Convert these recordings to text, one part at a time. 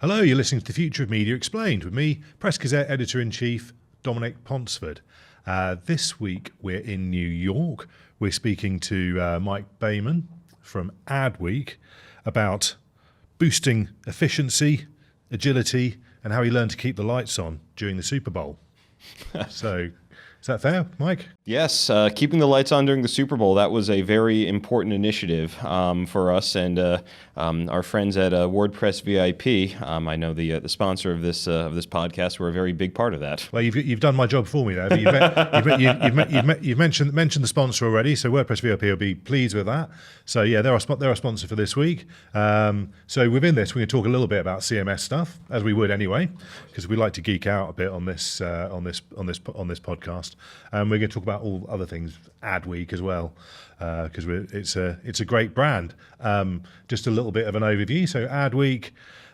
Hello, you're listening to The Future of Media Explained with me, Press Gazette Editor-in-Chief, Dominic Ponsford. This week we're in New York. We're speaking to Mike Beyman from ADWEEK about boosting efficiency, agility, and how he learned to keep the lights on during the Super Bowl. So, is that fair, Mike? Yes, keeping the lights on during the Super Bowl, that was a very important initiative for us and our friends at WordPress VIP. I know the sponsor of this podcast were a very big part of that. Well, you've done my job for me there. But you've mentioned the sponsor already, so WordPress VIP will be pleased with that. So yeah, they're our sponsor for this week. So within this, we're going to talk a little bit about CMS stuff, as we would anyway, because we like to geek out a bit on this podcast. And we're going to talk about all other things, ADWEEK as well, because it's a great brand. Just a little bit of an overview. So ADWEEK,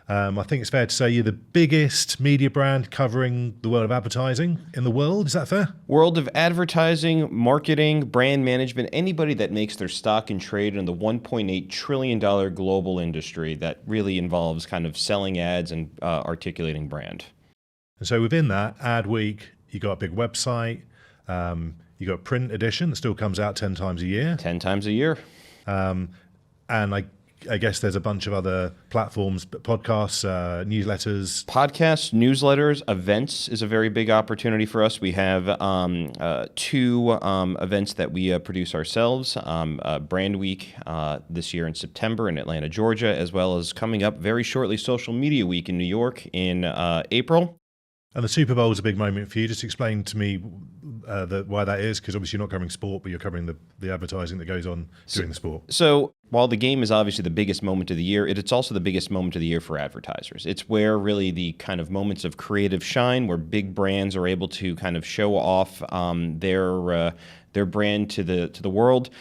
I think it's fair to say you're the biggest media brand covering the world of advertising in the world. Is that fair? World of advertising, marketing, brand management, anybody that makes their stock and trade in the $1.8 trillion global industry that really involves kind of selling ads and articulating brand. And so within that, ADWEEK, you got a big website. You got a print edition that still comes out 10 times a year. 10 times a year. And I guess there's a bunch of other platforms, podcasts, newsletters. Podcasts, newsletters, events is a very big opportunity for us. We have two events that we produce ourselves. Brand Week this year in September in Atlanta, Georgia, as well as coming up very shortly, Social Media Week in New York in April. And the Super Bowl is a big moment for you. Just explain to me why that is, because obviously you're not covering sport, but you're covering the advertising that goes on during the sport. So while the game is obviously the biggest moment of the year, it's also the biggest moment of the year for advertisers. It's where really the kind of moments of creative shine, where big brands are able to kind of show off their brand to the world.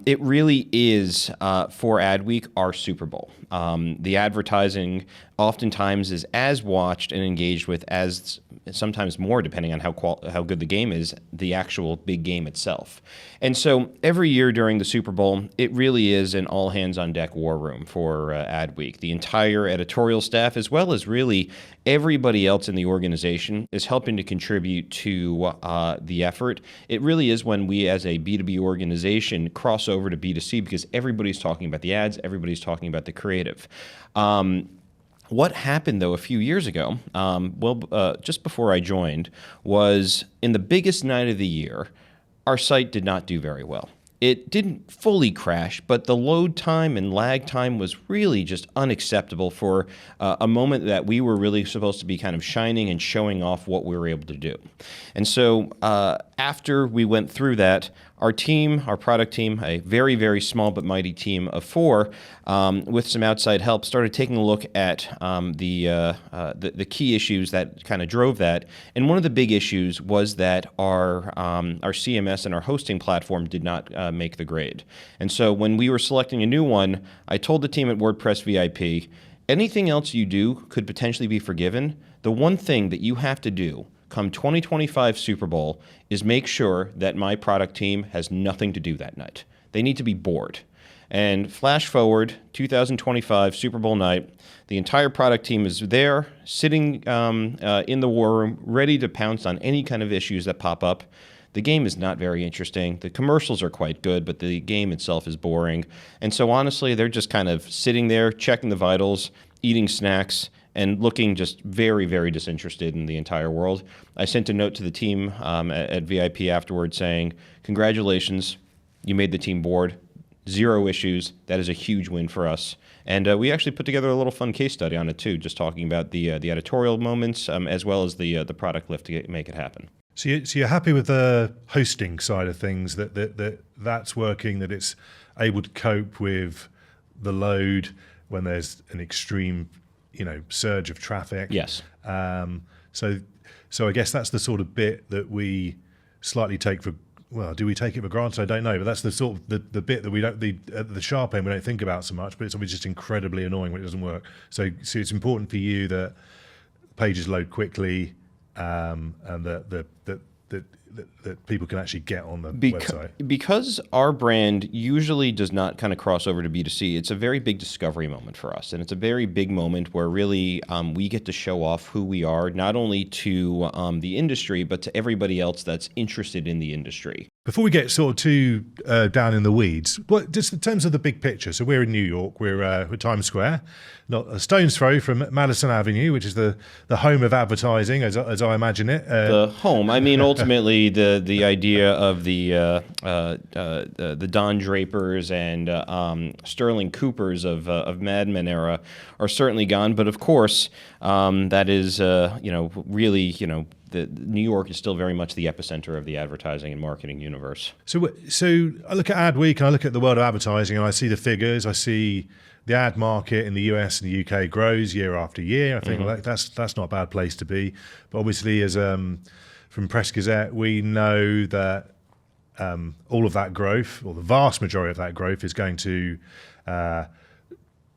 It really is, for ADWEEK, our Super Bowl. The advertising oftentimes is as watched and engaged with as sometimes more, depending on how good the game is, the actual big game itself. And so every year during the Super Bowl, it really is an all-hands-on-deck war room for ADWEEK. The entire editorial staff, as well as really everybody else in the organization, is helping to contribute to the effort. It really is when we, as a B2B organization, cross over to B2C, because everybody's talking about the ads, everybody's talking about the creative. What happened, though, a few years ago, just before I joined, was in the biggest night of the year, our site did not do very well. It didn't fully crash, but the load time and lag time was really just unacceptable for a moment that we were really supposed to be kind of shining and showing off what we were able to do. And so after we went through that, our team, our product team, a very, very small but mighty team of 4, with some outside help, started taking a look at the key issues that kind of drove that. And one of the big issues was that our CMS and our hosting platform did not make the grade. And so when we were selecting a new one, I told the team at WordPress VIP, anything else you do could potentially be forgiven. The one thing that you have to do come 2025 Super Bowl is make sure that my product team has nothing to do that night. They need to be bored. And flash forward, 2025 Super Bowl night, the entire product team is there, sitting in the war room, ready to pounce on any kind of issues that pop up. The game is not very interesting. The commercials are quite good, but the game itself is boring. And so honestly, they're just kind of sitting there, checking the vitals, eating snacks, and looking just very, very disinterested in the entire world. I sent a note to the team at VIP afterwards saying, congratulations, you made the team bored. 0 issues. That is a huge win for us. And we actually put together a little fun case study on it too, just talking about the editorial moments as well as the product lift to make it happen. So you're happy with the hosting side of things, that's working, that it's able to cope with the load when there's an extreme surge of traffic. Yes. So I guess that's the sort of bit that we slightly take for, well, do we take it for granted? I don't know, but that's the sort of the bit that we don't, at the sharp end we don't think about so much, but it's obviously just incredibly annoying when it doesn't work. So it's important for you that pages load quickly, and that that people can actually get on the website? Because our brand usually does not kind of cross over to B2C, it's a very big discovery moment for us. And it's a very big moment where really we get to show off who we are, not only to the industry, but to everybody else that's interested in the industry. Before we get sort of too down in the weeds, just in terms of the big picture, so we're in New York, we're Times Square, not a stone's throw from Madison Avenue, which is the home of advertising, as I imagine it. The home. I mean, ultimately, the idea of the Don Drapers and Sterling Coopers of Mad Men era are certainly gone. But of course, that is really New York is still very much the epicenter of the advertising and marketing universe. So I look at ADWEEK and I look at the world of advertising and I see the figures. I see the ad market in the US and the UK grows year after year. I think well, that's not a bad place to be. But obviously, as from Press Gazette, we know that all of that growth, or the vast majority of that growth, is going to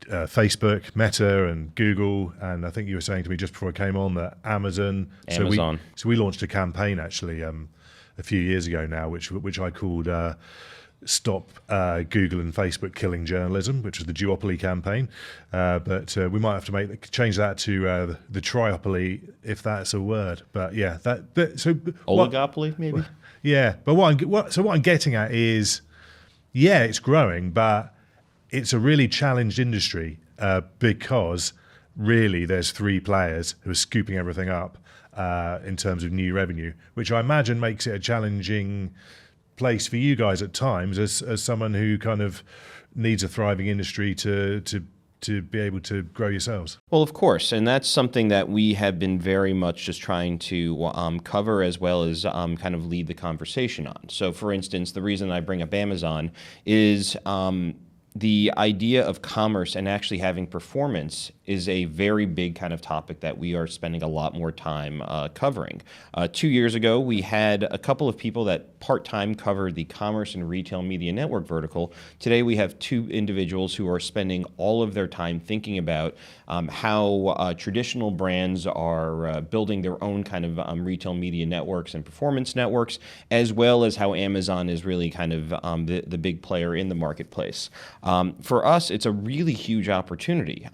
Facebook, Meta, and Google, and I think you were saying to me just before I came on that Amazon. So we launched a campaign actually a few years ago now, which I called "Stop Google and Facebook Killing Journalism," which was the duopoly campaign. But we might have to change that to the triopoly, if that's a word. But yeah, oligopoly maybe. Yeah, but what I'm getting at is, yeah, it's growing, but it's a really challenged industry because really there's three players who are scooping everything up in terms of new revenue, which I imagine makes it a challenging place for you guys at times as someone who kind of needs a thriving industry to be able to grow yourselves. Well, of course, and that's something that we have been very much just trying to cover as well as kind of lead the conversation on. So, for instance, the reason I bring up Amazon is the idea of commerce and actually having performance is a very big kind of topic that we are spending a lot more time covering. 2 years ago, we had a couple of people that part-time covered the commerce and retail media network vertical. Today, we have two individuals who are spending all of their time thinking about how traditional brands are building their own kind of retail media networks and performance networks, as well as how Amazon is really kind of the big player in the marketplace. For us, it's a really huge opportunity.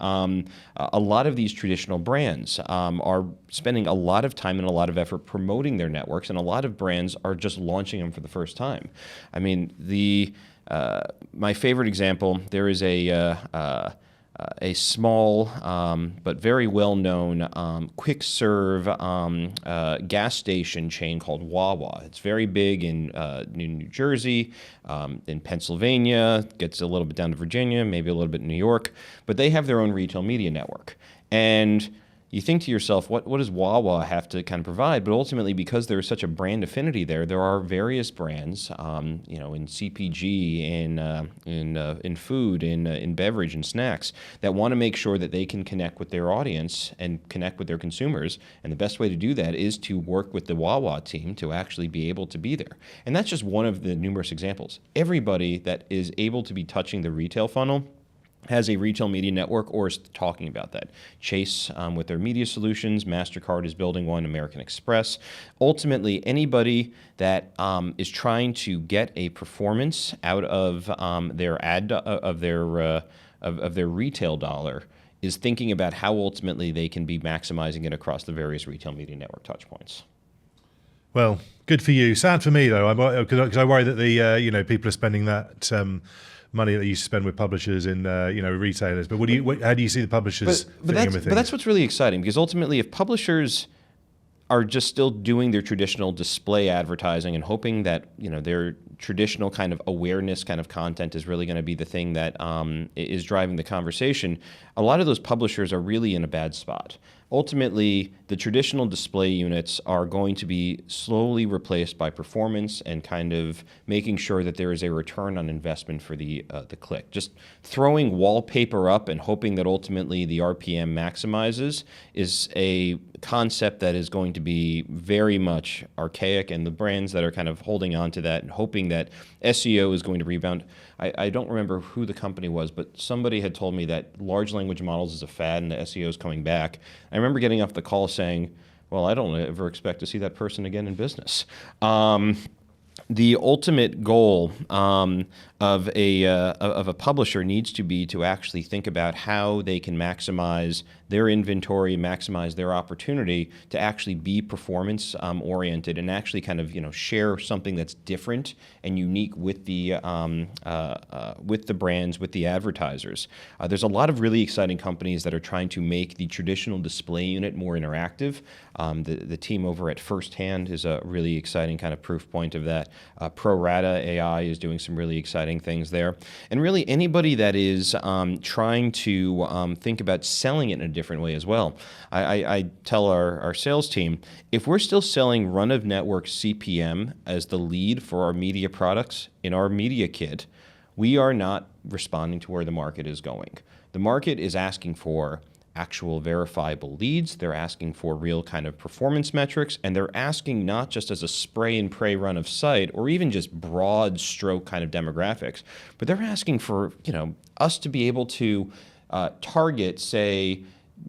A lot of these traditional brands are spending a lot of time and a lot of effort promoting their networks, and a lot of brands are just launching them for the first time. I mean, my favorite example, there is a small but very well-known quick serve gas station chain called Wawa. It's very big in New Jersey, in Pennsylvania, gets a little bit down to Virginia, maybe a little bit in New York, but they have their own retail media network. And you think to yourself, what does Wawa have to kind of provide? But ultimately, because there is such a brand affinity there are various brands, in CPG, in food, in beverage and snacks, that want to make sure that they can connect with their audience and connect with their consumers. And the best way to do that is to work with the Wawa team to actually be able to be there. And that's just one of the numerous examples. Everybody that is able to be touching the retail funnel has a retail media network or is talking about that. Chase with their media solutions, MasterCard is building one, American Express. Ultimately, anybody that is trying to get a performance out of their their retail dollar is thinking about how ultimately they can be maximizing it across the various retail media network touchpoints. Well, good for you. Sad for me though, because I worry that the people are spending that money that they used to spend with publishers and retailers. But how do you see the publishers fitting in with things? But that's what's really exciting, because ultimately, if publishers are just still doing their traditional display advertising and hoping that their traditional kind of awareness kind of content is really going to be the thing that is driving the conversation, a lot of those publishers are really in a bad spot. Ultimately, the traditional display units are going to be slowly replaced by performance and kind of making sure that there is a return on investment for the click. Just throwing wallpaper up and hoping that ultimately the RPM maximizes is a concept that is going to be very much archaic, and the brands that are kind of holding on to that and hoping that SEO is going to rebound. I don't remember who the company was, but somebody had told me that large language models is a fad and the SEO is coming back. I remember getting off the call saying, well, I don't ever expect to see that person again in business. The ultimate goal of a publisher needs to be to actually think about how they can maximize their inventory, maximize their opportunity to actually be performance oriented and actually kind of share something that's different and unique with the brands, with the advertisers. There's a lot of really exciting companies that are trying to make the traditional display unit more interactive. The team over at First Hand is a really exciting kind of proof point of that. Pro Rata AI is doing some really exciting things there. And really anybody that is trying to think about selling it in a different way as well. I tell our sales team, if we're still selling run-of-network CPM as the lead for our media products in our media kit, we are not responding to where the market is going. The market is asking for actual verifiable leads, they're asking for real kind of performance metrics, and they're asking not just as a spray and pray run of sight or even just broad stroke kind of demographics, but they're asking for us to be able to target, say,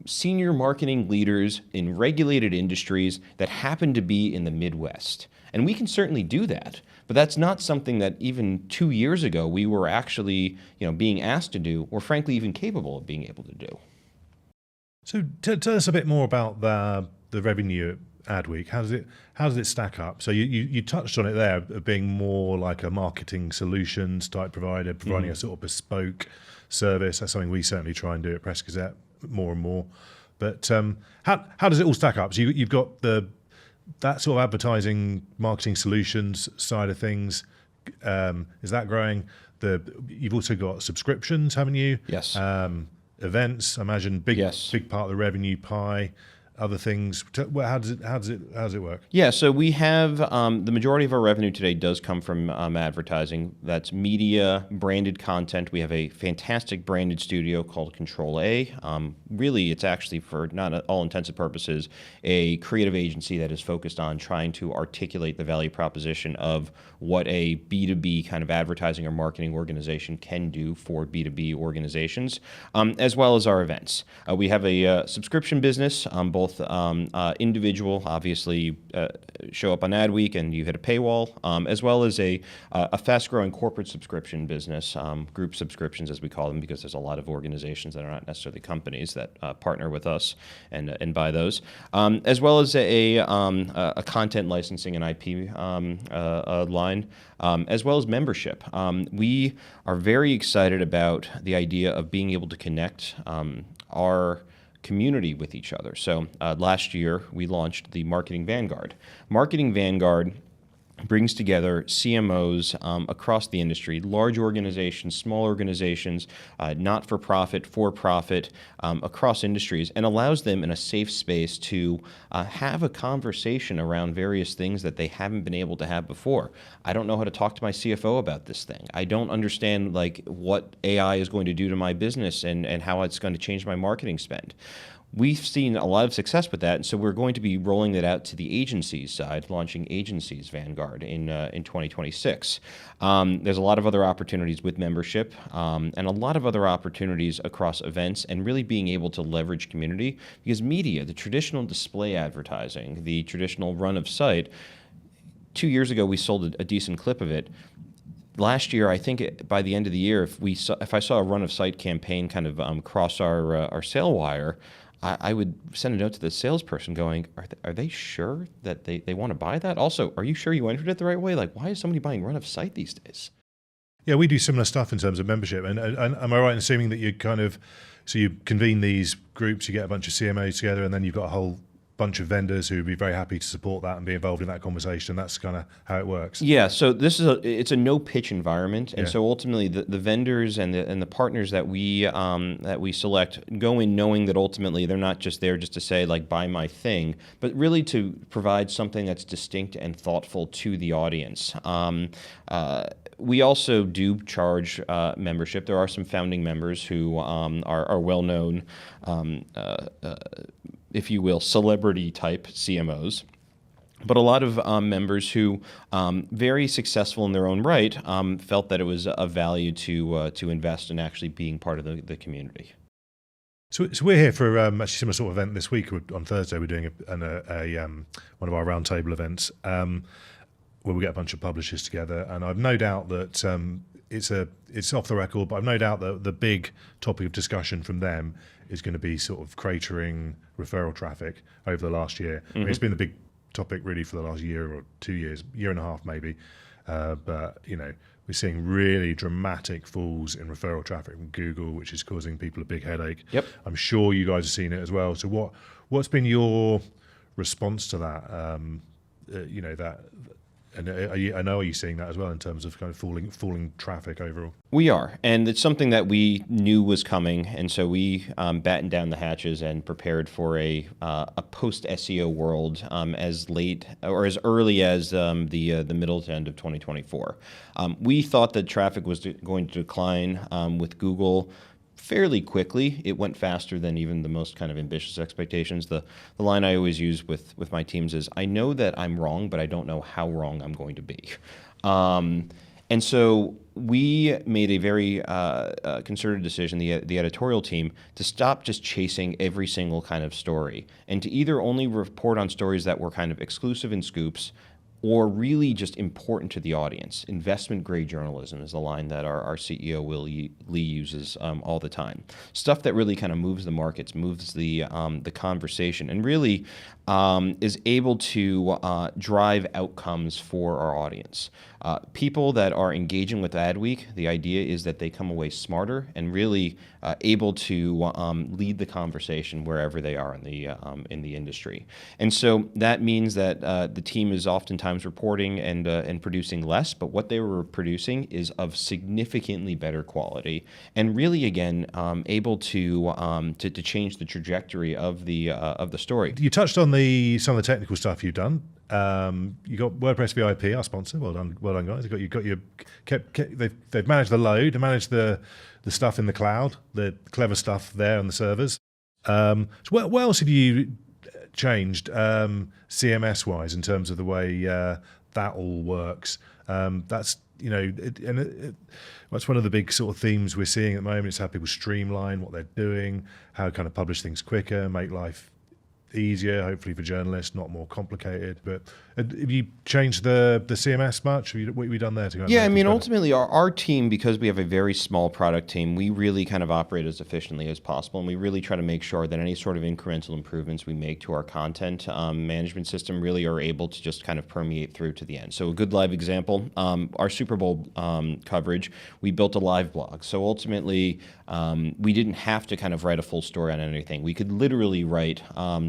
senior marketing leaders in regulated industries that happen to be in the Midwest. And we can certainly do that, but that's not something that even 2 years ago we were actually being asked to do, or frankly even capable of being able to do. So tell us a bit more about the revenue at ADWEEK. How does it stack up? So you touched on it there, of being more like a marketing solutions type provider, providing a sort of bespoke service. That's something we certainly try and do at Press Gazette more and more. But how does it all stack up? So you've got that sort of advertising marketing solutions side of things. Is that growing? You've also got subscriptions, haven't you? Yes. Events, I imagine, big part of the revenue pie. Other things. How does it work? Yeah, so we have the majority of our revenue today does come from advertising. That's media, branded content. We have a fantastic branded studio called Control A. Really, it's actually, for not all intents and purposes, a creative agency that is focused on trying to articulate the value proposition of what a B2B kind of advertising or marketing organization can do for B2B organizations, as well as our events. We have a subscription business, both individual, obviously, show up on ADWEEK and you hit a paywall, as well as a fast-growing corporate subscription business, group subscriptions as we call them, because there's a lot of organizations that are not necessarily companies that partner with us and buy those, as well as a content licensing and IP line, as well as membership. We are very excited about the idea of being able to connect our community with each other. So last year we launched the Marketing Vanguard. Marketing Vanguard brings together CMOs across the industry, large organizations, small organizations, not-for-profit, for-profit, across industries, and allows them in a safe space to have a conversation around various things that they haven't been able to have before. I don't know how to talk to my CFO about this thing. I don't understand what AI is going to do to my business and how it's going to change my marketing spend. We've seen a lot of success with that, and so we're going to be rolling that out to the agencies side, launching Agencies Vanguard in 2026. There's a lot of other opportunities with membership, and a lot of other opportunities across events, and really being able to leverage community, because media, the traditional display advertising, the traditional run of sight, 2 years ago we sold a decent clip of it. Last year, I think by the end of the year, if I saw a run of sight campaign kind of cross our sale wire, I would send a note to the salesperson going, are they sure that they want to buy that? Also, are you sure you entered it the right way? Why is somebody buying run of sight these days? Yeah, we do similar stuff in terms of membership. And am I right in assuming that so you convene these groups, you get a bunch of CMOs together, and then you've got a whole bunch of vendors who would be very happy to support that and be involved in that conversation. That's kind of how it works. Yeah, so it's a no pitch environment, and so ultimately the vendors and the partners that we select go in knowing that ultimately they're not just there just to say buy my thing, but really to provide something that's distinct and thoughtful to the audience. We also do charge membership. There are some founding members who are well known, if you will, celebrity-type CMOs, but a lot of members who, very successful in their own right, felt that it was of value to invest in actually being part of the community. So we're here for actually similar sort of event this week. On Thursday, we're doing one of our roundtable events where we get a bunch of publishers together, and I've no doubt that it's off the record, but I've no doubt that the big topic of discussion from them is going to be sort of cratering referral traffic over the last year. I mean, it's been the big topic really for the last year or 2 years, year and a half maybe, but we're seeing really dramatic falls in referral traffic from Google, which is causing people a big headache. Yep. I'm sure you guys have seen it as well. So what's been your response to that? And are you seeing that as well in terms of kind of falling traffic overall? We are, and it's something that we knew was coming, and so we battened down the hatches and prepared for a post SEO world as late or as early as the middle to end of 2024. We thought that traffic was going to decline with Google fairly quickly. It went faster than even the most kind of ambitious expectations. The line I always use with my teams is, I know that I'm wrong, but I don't know how wrong I'm going to be. And so we made a very concerted decision, the editorial team, to stop just chasing every single kind of story and to either only report on stories that were kind of exclusive and scoops or really just important to the audience. Investment-grade journalism is the line that our CEO, Will Lee, uses all the time. Stuff that really kind of moves the markets, moves the conversation, and really is able to drive outcomes for our audience. People that are engaging with ADWEEK, the idea is that they come away smarter and really able to lead the conversation wherever they are in the industry. And so that means that the team is oftentimes reporting and producing less, but what they were producing is of significantly better quality, and really again able to change the trajectory of the story. You touched on some of the technical stuff you've done. You got WordPress VIP, our sponsor. Well done, guys. They've managed the load, managed the stuff in the cloud, the clever stuff there on the servers. So what else have you changed CMS wise in terms of the way that all works? That's that's one of the big sort of themes we're seeing at the moment. Is how people streamline what they're doing, how to kind of publish things quicker, make life easier, hopefully for journalists, not more complicated. But have you changed the CMS much? What have you done there to? Yeah, I mean, ultimately, our team, because we have a very small product team, we really kind of operate as efficiently as possible, and we really try to make sure that any sort of incremental improvements we make to our content management system really are able to just kind of permeate through to the end. So a good live example, our Super Bowl coverage, we built a live blog. So ultimately, we didn't have to kind of write a full story on anything. We could literally write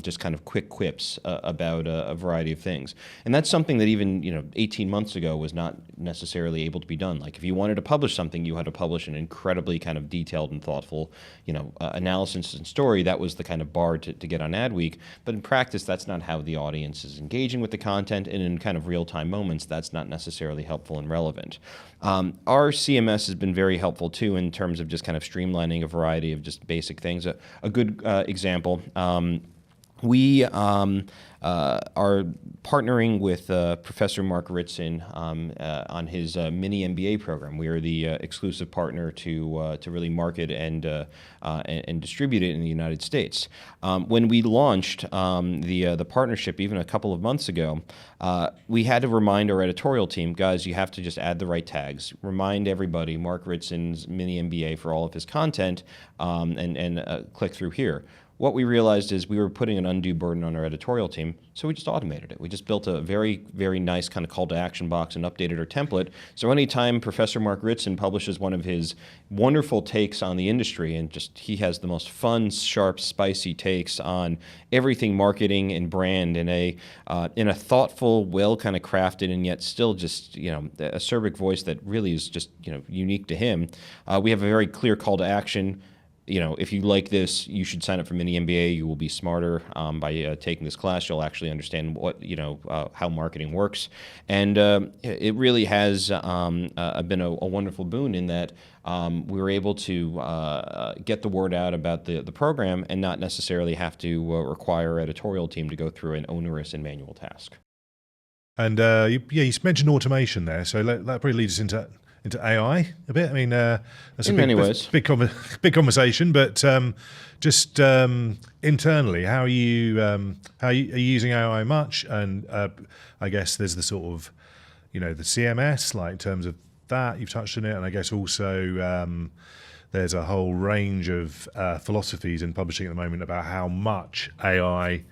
just kind of quick quips about a variety of things. And that's something that even 18 months ago was not necessarily able to be done. Like if you wanted to publish something, you had to publish an incredibly kind of detailed and thoughtful analysis and story. That was the kind of bar to get on ADWEEK. But in practice, that's not how the audience is engaging with the content, and in kind of real-time moments, that's not necessarily helpful and relevant. Our CMS has been very helpful too in terms of just kind of streamlining a variety of just basic things. A good example, we are partnering with Professor Mark Ritson on his mini MBA program. We are the exclusive partner to really market and distribute it in the United States. When we launched the partnership even a couple of months ago, we had to remind our editorial team, guys, you have to just add the right tags. Remind everybody Mark Ritson's mini MBA for all of his content, and click through here. What we realized is we were putting an undue burden on our editorial team, so we just automated it. We just built a very, very nice kind of call to action box and updated our template. So anytime Professor Mark Ritson publishes one of his wonderful takes on the industry, and just he has the most fun, sharp, spicy takes on everything marketing and brand in a thoughtful, well kind of crafted, and yet still just a acerbic voice that really is just unique to him. We have a very clear call to action. If you like this, you should sign up for Mini MBA. You will be smarter by taking this class. You'll actually understand what how marketing works, and it really has been a wonderful boon in that we were able to get the word out about the program and not necessarily have to require our editorial team to go through an onerous and manual task. And you mentioned automation there, so that probably leads us AI a bit. I mean, that's In many ways. big conversation, but just internally, how are you using AI much? And I guess there's the sort of, the CMS, like in terms of that, you've touched on it, and I guess also there's a whole range of philosophies in publishing at the moment about how much AI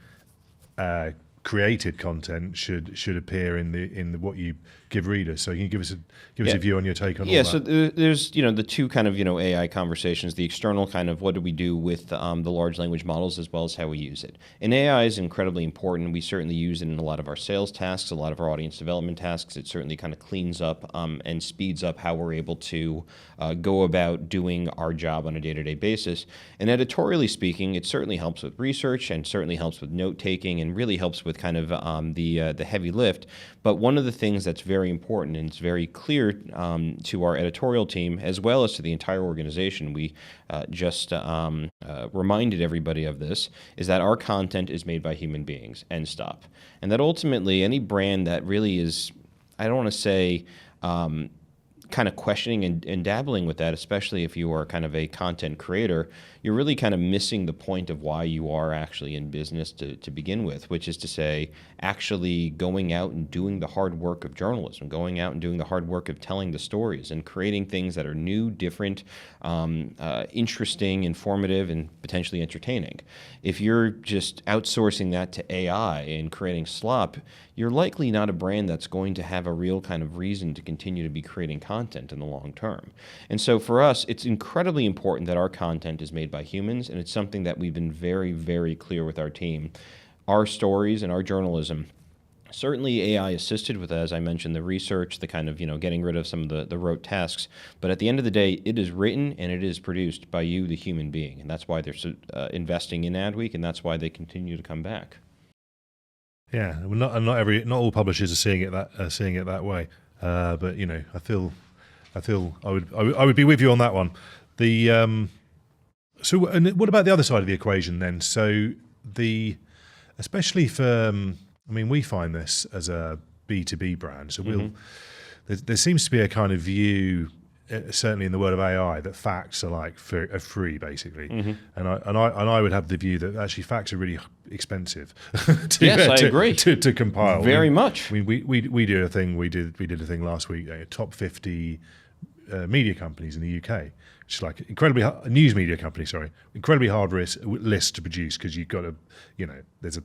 created content should appear in what you give readers. So can you give us a view on your take on all that? Yeah, so there's the two kind of AI conversations, the external kind of what do we do with the large language models as well as how we use it. And AI is incredibly important. We certainly use it in a lot of our sales tasks, a lot of our audience development tasks. It certainly kind of cleans up and speeds up how we're able to go about doing our job on a day-to-day basis. And editorially speaking, it certainly helps with research and certainly helps with note-taking and really helps with kind of the heavy lift. But one of the things that's very important and it's very clear to our editorial team as well as to the entire organization, we just reminded everybody of this, is that our content is made by human beings, end stop. And that ultimately any brand that really is, I don't want to say kind of questioning and dabbling with that, especially if you are kind of a content creator, you're really kind of missing the point of why you are actually in business to begin with, which is to say actually going out and doing the hard work of journalism, going out and doing the hard work of telling the stories and creating things that are new, different, interesting, informative, and potentially entertaining. If you're just outsourcing that to AI and creating slop, you're likely not a brand that's going to have a real kind of reason to continue to be creating content in the long term. And so for us, it's incredibly important that our content is made by humans, and it's something that we've been very, very clear with our team. Our stories and our journalism, certainly AI assisted with, as I mentioned, the research, the kind of, getting rid of some of the rote tasks. But at the end of the day, it is written and it is produced by you, the human being. And that's why they're investing in ADWEEK, and that's why they continue to come back. Yeah, well, not all publishers are seeing it that way. But I feel I would be with you on that one. So and what about the other side of the equation then? So especially for, we find this as a B2B brand. So there seems to be a kind of view, certainly in the world of AI, that facts are are free basically, and I would have the view that actually facts are really expensive. I agree. To compile very much. We do a thing. We did a thing last week. Top 50 media companies in the UK. Which is incredibly news media company. Sorry, incredibly hard list to produce because you've got to, there's a.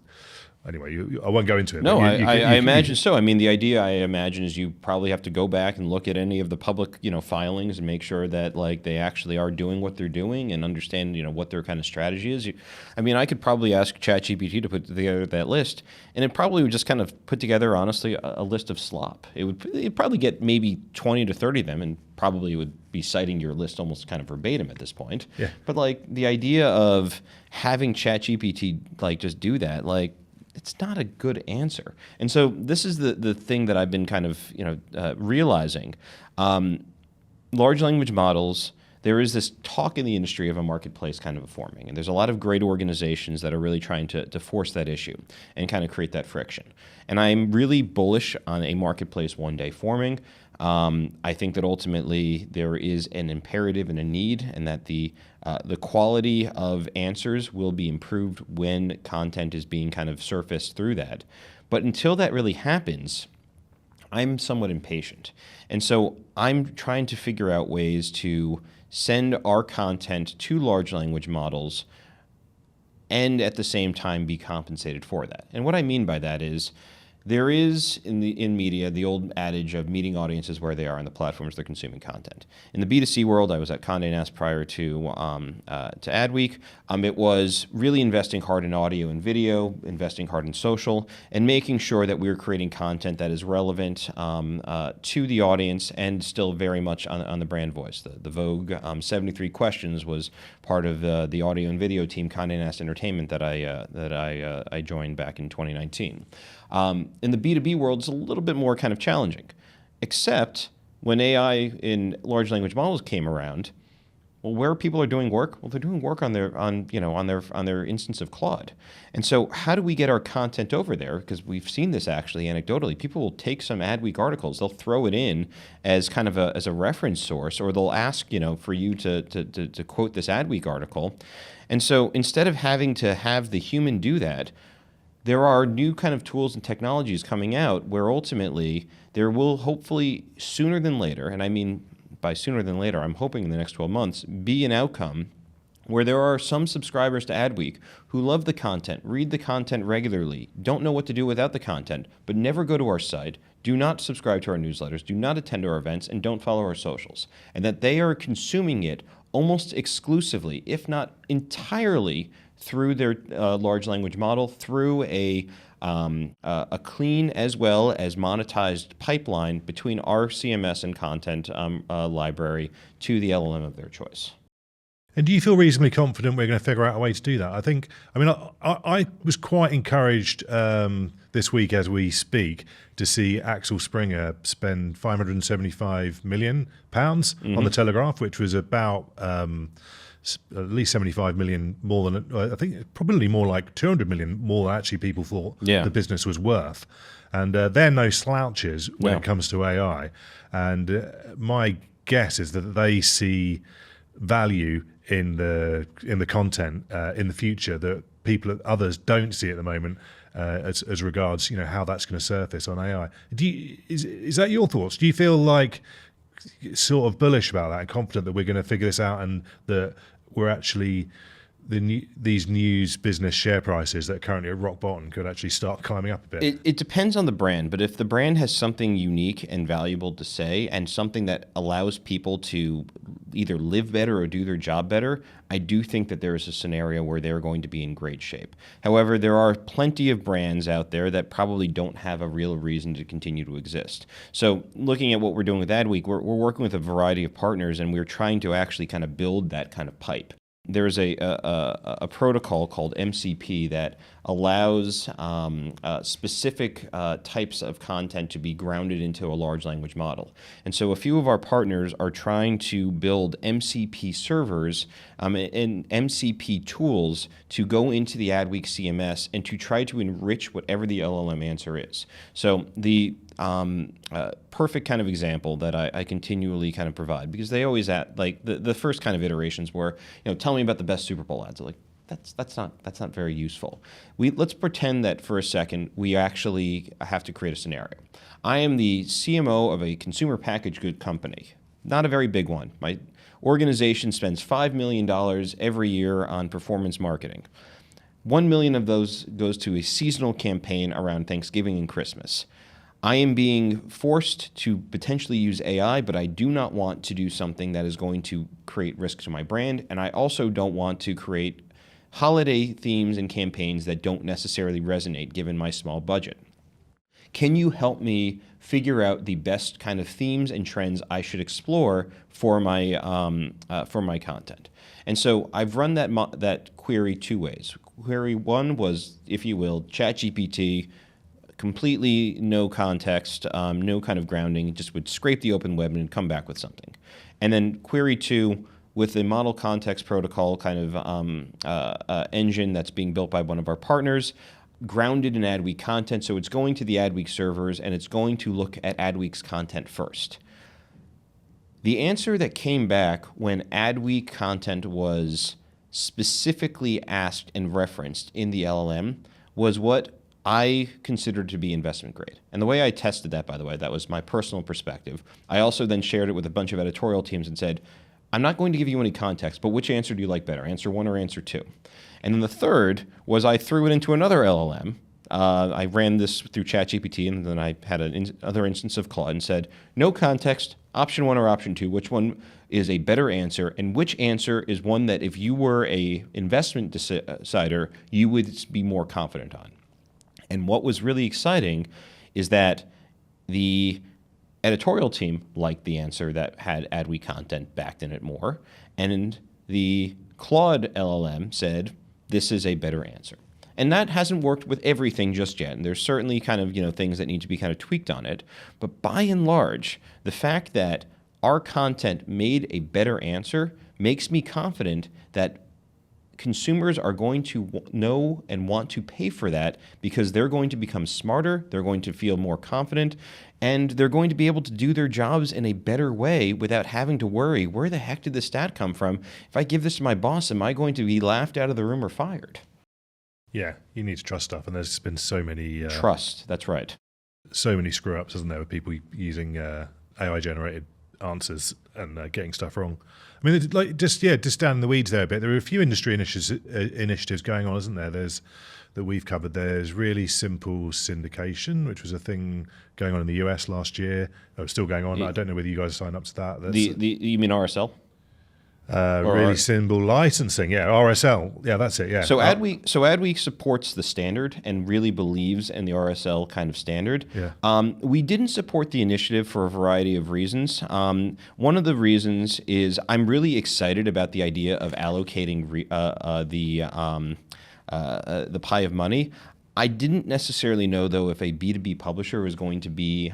Anyway, I won't go into it. No, I imagine so. I mean, the idea I imagine is you probably have to go back and look at any of the public, filings and make sure that they actually are doing what they're doing and understand, what their kind of strategy is. I could probably ask ChatGPT to put together that list, and it probably would just kind of put together, honestly, a list of slop. It'd probably get maybe 20 to 30 of them, and probably would be citing your list almost kind of verbatim at this point. Yeah. But the idea of having ChatGPT just do that, it's not a good answer. And so this is the thing that I've been kind of realizing. Large language models, there is this talk in the industry of a marketplace kind of forming. And there's a lot of great organizations that are really trying to force that issue and kind of create that friction. And I'm really bullish on a marketplace one day forming. I think that ultimately there is an imperative and a need, and that the quality of answers will be improved when content is being kind of surfaced through that. But until that really happens, I'm somewhat impatient. And so I'm trying to figure out ways to send our content to large language models and at the same time be compensated for that. And what I mean by that is, there is, in media, the old adage of meeting audiences where they are on the platforms they're consuming content. In the B2C world, I was at Condé Nast prior to ADWEEK. It was really investing hard in audio and video, investing hard in social, and making sure that we were creating content that is relevant to the audience and still very much on the brand voice. The Vogue 73 Questions was part of the audio and video team, Condé Nast Entertainment, that I joined back in 2019. In the B2B world, it's a little bit more kind of challenging, except when AI in large language models came around, Well, where people are doing work, well, they're doing work on their instance of Claude. And so how do we get our content over there? Because we've seen this actually anecdotally. People will take some ADWEEK articles, they'll throw it in as kind of as a reference source, or they'll ask, for you to quote this ADWEEK article. And so instead of having to have the human do that, there are new kind of tools and technologies coming out where ultimately there will hopefully sooner than later, and I mean by sooner than later, I'm hoping in the next 12 months, be an outcome where there are some subscribers to ADWEEK who love the content, read the content regularly, don't know what to do without the content, but never go to our site, do not subscribe to our newsletters, do not attend our events, and don't follow our socials. And that they are consuming it almost exclusively, if not entirely, through their large language model, through a clean as well as monetized pipeline between our CMS and content library to the LLM of their choice. And do you feel reasonably confident we're going to figure out a way to do that? I was quite encouraged this week as we speak to see Axel Springer spend £575 million on the Telegraph, which was about at least 75 million more than, I think probably more like 200 million more than actually people thought the business was worth. And they're no slouches when it comes to AI. And my guess is that they see value in the content in the future that others don't see at the moment as regards how that's going to surface on AI. Is that your thoughts? Do you feel like sort of bullish about that, and confident that we're going to figure this out, and that we're actually these news business share prices that are currently at rock bottom could actually start climbing up a bit? It depends on the brand, but if the brand has something unique and valuable to say and something that allows people to either live better or do their job better, I do think that there is a scenario where they're going to be in great shape. However, there are plenty of brands out there that probably don't have a real reason to continue to exist. So looking at what we're doing with ADWEEK, we're working with a variety of partners, and we're trying to actually kind of build that kind of pipe. There's a protocol called MCP that allows specific types of content to be grounded into a large language model. And so a few of our partners are trying to build MCP servers and MCP tools to go into the ADWEEK CMS and to try to enrich whatever the LLM answer is. So the perfect kind of example that I continually kind of provide, because they always like the first kind of iterations were, tell me about the best Super Bowl ads. Like that's not very useful. Let's pretend that for a second we actually have to create a scenario. I am the CMO of a consumer packaged good company, not a very big one. My organization spends $5 million every year on performance marketing. 1 million of those goes to a seasonal campaign around Thanksgiving and Christmas. I am being forced to potentially use AI, but I do not want to do something that is going to create risk to my brand, and I also don't want to create holiday themes and campaigns that don't necessarily resonate given my small budget. Can you help me figure out the best kind of themes and trends I should explore for my content? And so I've run that query two ways. Query one was, if you will, ChatGPT, completely no context, no kind of grounding, just would scrape the open web and come back with something. And then query two, with the model context protocol kind of engine that's being built by one of our partners, grounded in ADWEEK content. So it's going to the ADWEEK servers and it's going to look at ADWEEK's content first. The answer that came back when ADWEEK content was specifically asked and referenced in the LLM was what I considered to be investment grade. And the way I tested that, by the way, that was my personal perspective. I also then shared it with a bunch of editorial teams and said, I'm not going to give you any context, but which answer do you like better, answer one or answer two? And then the third was I threw it into another LLM. I ran this through ChatGPT, and then I had another instance of Claude and said, no context, option one or option two, which one is a better answer, and which answer is one that if you were a investment decider, you would be more confident on. And what was really exciting is that the editorial team liked the answer that had ADWEEK content backed in it more, and the Claude LLM said, this is a better answer. And that hasn't worked with everything just yet, and there's certainly kind of things that need to be kind of tweaked on it. But by and large, the fact that our content made a better answer makes me confident that consumers are going to know and want to pay for that because they're going to become smarter, they're going to feel more confident, and they're going to be able to do their jobs in a better way without having to worry, where the heck did this stat come from? If I give this to my boss, am I going to be laughed out of the room or fired? Yeah, you need to trust stuff, and there's been so many... Trust, that's right. So many screw-ups, isn't there, with people using AI-generated answers and getting stuff wrong. I mean, like just down in the weeds there a bit. There are a few industry initiatives going on, isn't there? That we've covered. There's really simple syndication, which was a thing going on in the US last year. Oh, it's still going on. I don't know whether you guys signed up to that. You mean RSL? Really simple licensing, yeah, RSL, yeah, that's it, yeah. So ADWEEK supports the standard and really believes in the RSL kind of standard. Yeah. We didn't support the initiative for a variety of reasons. One of the reasons is I'm really excited about the idea of allocating the pie of money. I didn't necessarily know, though, if a B2B publisher was going to be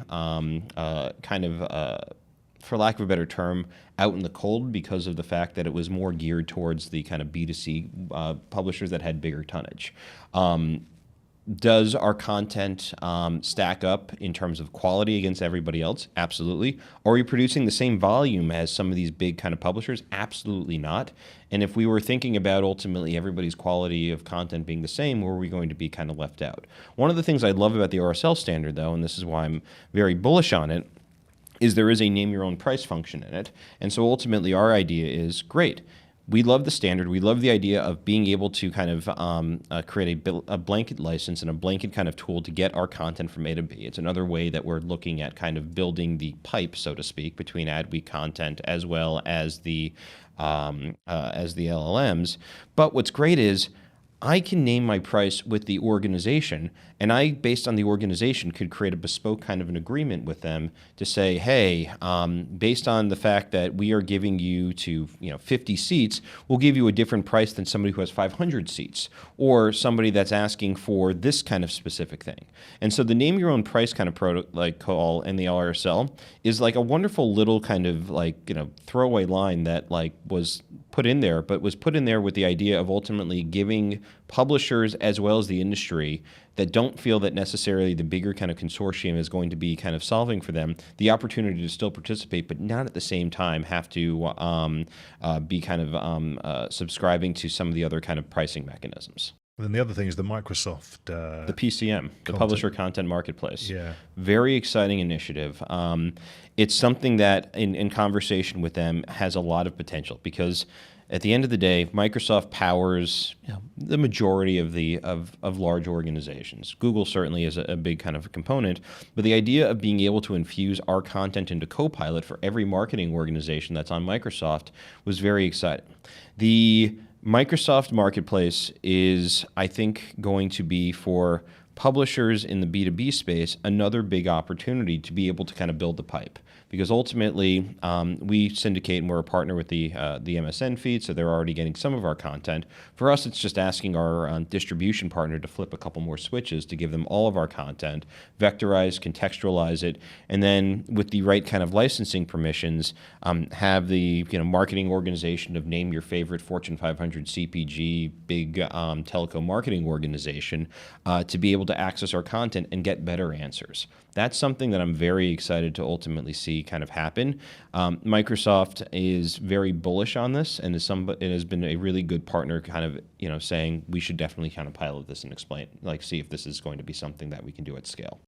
for lack of a better term, out in the cold because of the fact that it was more geared towards the kind of B2C publishers that had bigger tonnage. Does our content stack up in terms of quality against everybody else? Absolutely. Are we producing the same volume as some of these big kind of publishers? Absolutely not. And if we were thinking about ultimately everybody's quality of content being the same, were we going to be kind of left out? One of the things I love about the RSL standard, though, and this is why I'm very bullish on it, is there is a name your own price function in it. And so ultimately our idea is, great, we love the standard. We love the idea of being able to kind of create a blanket license and a blanket kind of tool to get our content from A to B. It's another way that we're looking at kind of building the pipe, so to speak, between ADWEEK content as well as the LLMs. But what's great is I can name my price with the organization, and I, based on the organization, could create a bespoke kind of an agreement with them to say, hey, based on the fact that we are giving you to 50 seats, we'll give you a different price than somebody who has 500 seats, or somebody that's asking for this kind of specific thing. And so the name your own price kind of protocol in the RSL is like a wonderful little kind of throwaway line that was put in there, but was put in there with the idea of ultimately giving publishers as well as the industry that don't feel that necessarily the bigger kind of consortium is going to be kind of solving for them the opportunity to still participate, but not at the same time have to be kind of subscribing to some of the other kind of pricing mechanisms. And then the other thing is the Microsoft... the PCM, the Publisher Content Marketplace. Yeah. Very exciting initiative. It's something that in conversation with them has a lot of potential because at the end of the day, Microsoft powers the majority of large organizations. Google certainly is a big kind of a component, but the idea of being able to infuse our content into Copilot for every marketing organization that's on Microsoft was very exciting. The Microsoft Marketplace is, I think, going to be for publishers in the B2B space another big opportunity to be able to kind of build the pipe. Because ultimately, we syndicate and we're a partner with the MSN feed, so they're already getting some of our content. For us, it's just asking our distribution partner to flip a couple more switches to give them all of our content, vectorize, contextualize it, and then with the right kind of licensing permissions, have the marketing organization of name your favorite Fortune 500 CPG big telco marketing organization to be able to access our content and get better answers. That's something that I'm very excited to ultimately see kind of happen. Microsoft is very bullish on this, and it has been a really good partner kind of saying we should definitely kind of pilot this and explain, see if this is going to be something that we can do at scale.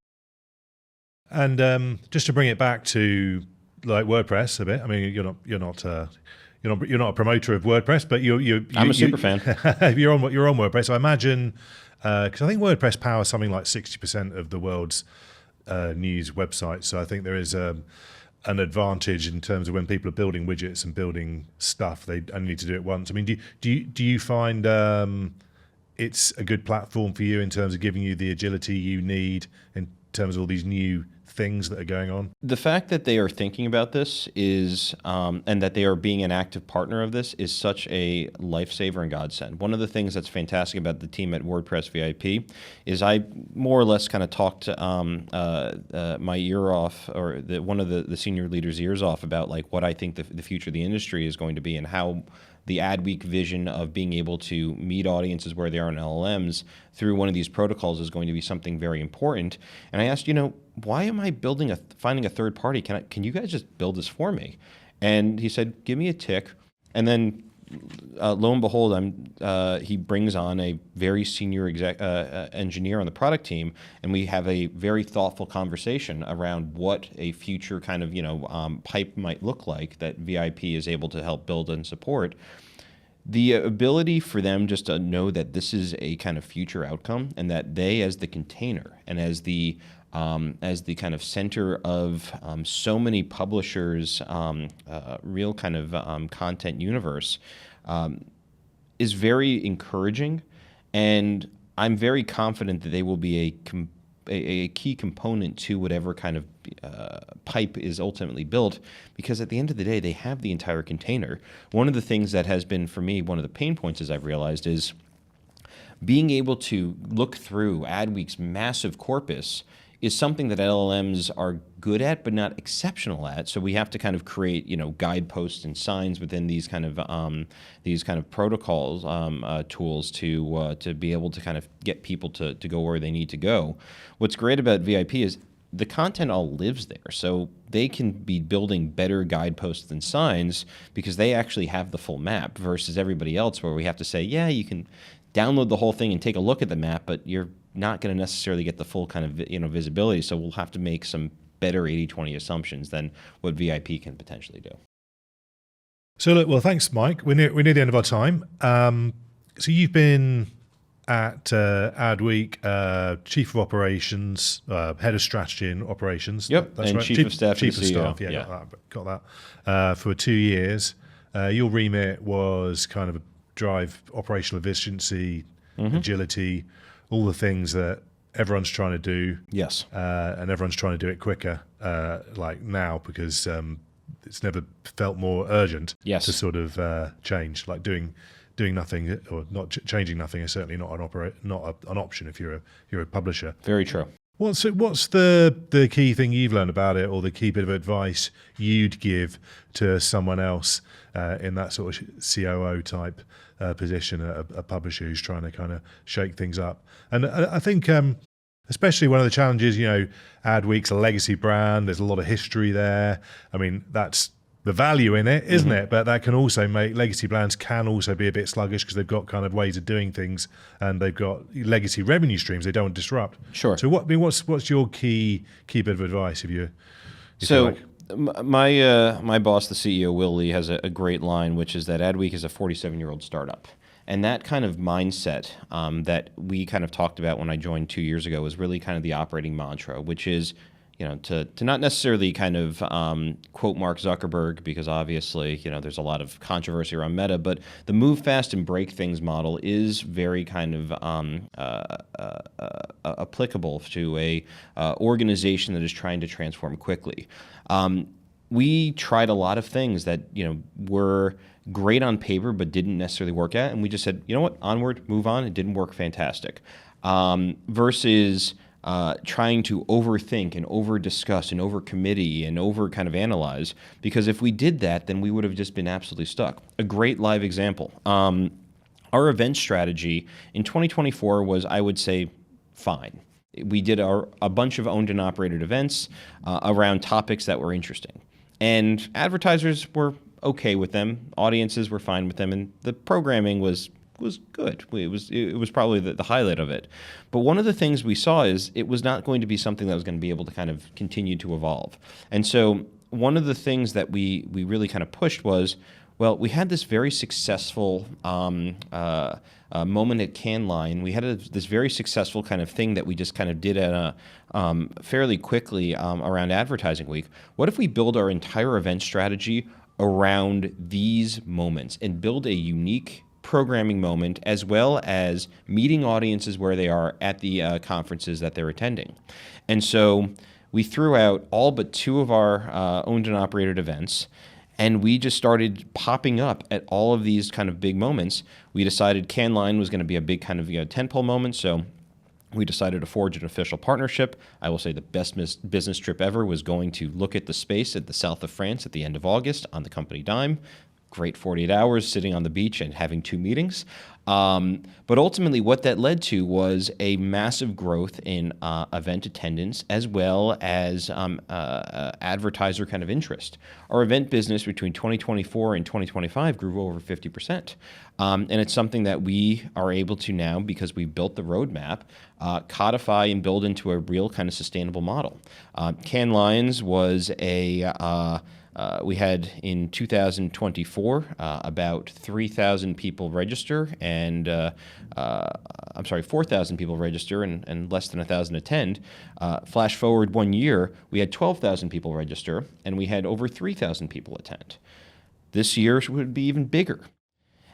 And just to bring it back to WordPress a bit, I mean, you're not a promoter of WordPress, but I'm a super fan. You're on WordPress. I imagine because I think WordPress powers something like 60% of the world's news websites. So I think there is an advantage in terms of when people are building widgets and building stuff, they only need to do it once. I mean, do you find it's a good platform for you in terms of giving you the agility you need in terms of all these new things that are going on? The fact that they are thinking about this is, and that they are being an active partner of this is such a lifesaver and godsend. One of the things that's fantastic about the team at WordPress VIP is I more or less kind of talked my ear off, or one of the senior leaders' ears off about like what I think the future of the industry is going to be and how the ADWEEK vision of being able to meet audiences where they are in LLMs through one of these protocols is going to be something very important. And I asked, why am I finding a third party? Can you guys just build this for me? And he said, give me a tick. And then lo and behold, he brings on a very senior engineer on the product team, and we have a very thoughtful conversation around what a future kind of pipe might look like that VIP is able to help build and support. The ability for them just to know that this is a kind of future outcome, and that they, as the container and as the kind of center of so many publishers' real kind of content universe, is very encouraging, and I'm very confident that they will be a key component to whatever kind of pipe is ultimately built, because at the end of the day, they have the entire container. One of the things that has been, for me, one of the pain points, as I've realized, is being able to look through ADWEEK's massive corpus is something that LLMs are good at, but not exceptional at. So we have to kind of create, guideposts and signs within these kind of protocols, tools to be able to kind of get people to go where they need to go. What's great about VIP is the content all lives there, so they can be building better guideposts and signs because they actually have the full map versus everybody else, where we have to say, yeah, you can download the whole thing and take a look at the map, but you're not going to necessarily get the full kind of visibility. So we'll have to make some better 80-20 assumptions than what VIP can potentially do. So look, well, thanks, Mike. We're near the end of our time. So you've been at ADWEEK, Chief of Operations, Head of Strategy and Operations. Yep, That's and right. Chief of Staff. Chief of CEO. Staff. Yeah, got that. For 2 years. Your remit was kind of drive operational efficiency, agility, all the things that everyone's trying to do. Yes. And everyone's trying to do it quicker, like now, because it's never felt more urgent to sort of change. Like doing nothing or not changing nothing is certainly not an option if you're a publisher. Very true. What's the key thing you've learned about it, or the key bit of advice you'd give to someone else in that sort of COO type position, a publisher who's trying to kind of shake things up? And I think especially one of the challenges, ADWEEK's a legacy brand. There's a lot of history there. I mean, that's the value in it, isn't it? But that can also make legacy brands can also be a bit sluggish because they've got kind of ways of doing things, and they've got legacy revenue streams they don't want to disrupt. Sure. So what's your key bit of advice if you like? My boss, the CEO, Will Lee, has a great line, which is that ADWEEK is a 47-year-old startup. And that kind of mindset that we kind of talked about when I joined 2 years ago was really kind of the operating mantra, which is, to not necessarily kind of quote Mark Zuckerberg, because obviously, there's a lot of controversy around Meta, but the move fast and break things model is very kind of applicable to a organization that is trying to transform quickly. We tried a lot of things that, were great on paper but didn't necessarily work out, and we just said, you know what, onward, move on. It didn't work fantastic. Versus trying to overthink and over-discuss and over-committee and over-kind of analyze, because if we did that, then we would have just been absolutely stuck. A great live example. Our event strategy in 2024 was, I would say, fine. We did a bunch of owned and operated events around topics that were interesting. And advertisers were okay with them, audiences were fine with them, and the programming was good. It was probably the highlight of it. But one of the things we saw is it was not going to be something that was going to be able to kind of continue to evolve. And so one of the things that we really kind of pushed was, well, we had this very successful moment at Cannes Line. We had this very successful kind of thing that we just kind of did at fairly quickly around Advertising Week. What if we build our entire event strategy around these moments and build a unique programming moment, as well as meeting audiences where they are at the conferences that they're attending? And so we threw out all but 2 of our owned and operated events, and we just started popping up at all of these kind of big moments. We decided Cannes Lion was going to be a big kind of tentpole moment, so we decided to forge an official partnership. I will say the best business trip ever was going to look at the space at the south of France at the end of August on the company dime. Great 48 hours sitting on the beach and having 2 meetings. But ultimately what that led to was a massive growth in event attendance as well as advertiser kind of interest. Our event business between 2024 and 2025 grew over 50%. And it's something that we are able to now, because we built the roadmap, codify and build into a real kind of sustainable model. Cannes Lions was we had in 2024 about 3,000 people register and 4,000 people register and less than 1,000 attend. Flash forward 1 year, we had 12,000 people register and we had over 3,000 people attend. This year would be even bigger.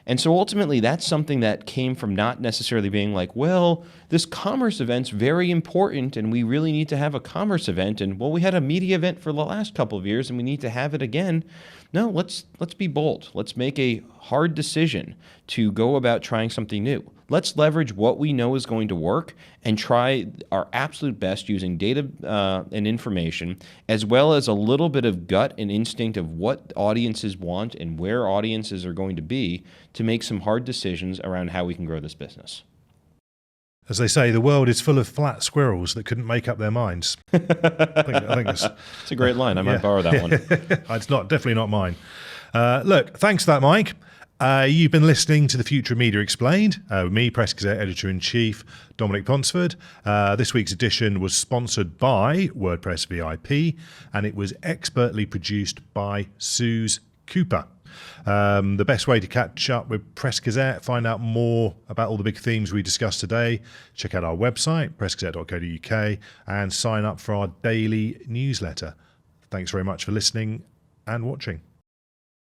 And so ultimately, that's something that came from not necessarily being like, well, this commerce event's very important and we really need to have a commerce event. And well, we had a media event for the last couple of years and we need to have it again. No, let's be bold. Let's make a hard decision to go about trying something new. Let's leverage what we know is going to work and try our absolute best using data and information, as well as a little bit of gut and instinct of what audiences want and where audiences are going to be, to make some hard decisions around how we can grow this business. As they say, the world is full of flat squirrels that couldn't make up their minds. I think it's a great line. I might borrow that one. It's definitely not mine. Look, thanks for that, Mike. You've been listening to The Future of Media Explained with me, Press Gazette Editor-in-Chief, Dominic Ponsford. This week's edition was sponsored by WordPress VIP, and it was expertly produced by Suze Cooper. The best way to catch up with Press Gazette, find out more about all the big themes we discussed today, check out our website, pressgazette.co.uk, and sign up for our daily newsletter. Thanks very much for listening and watching.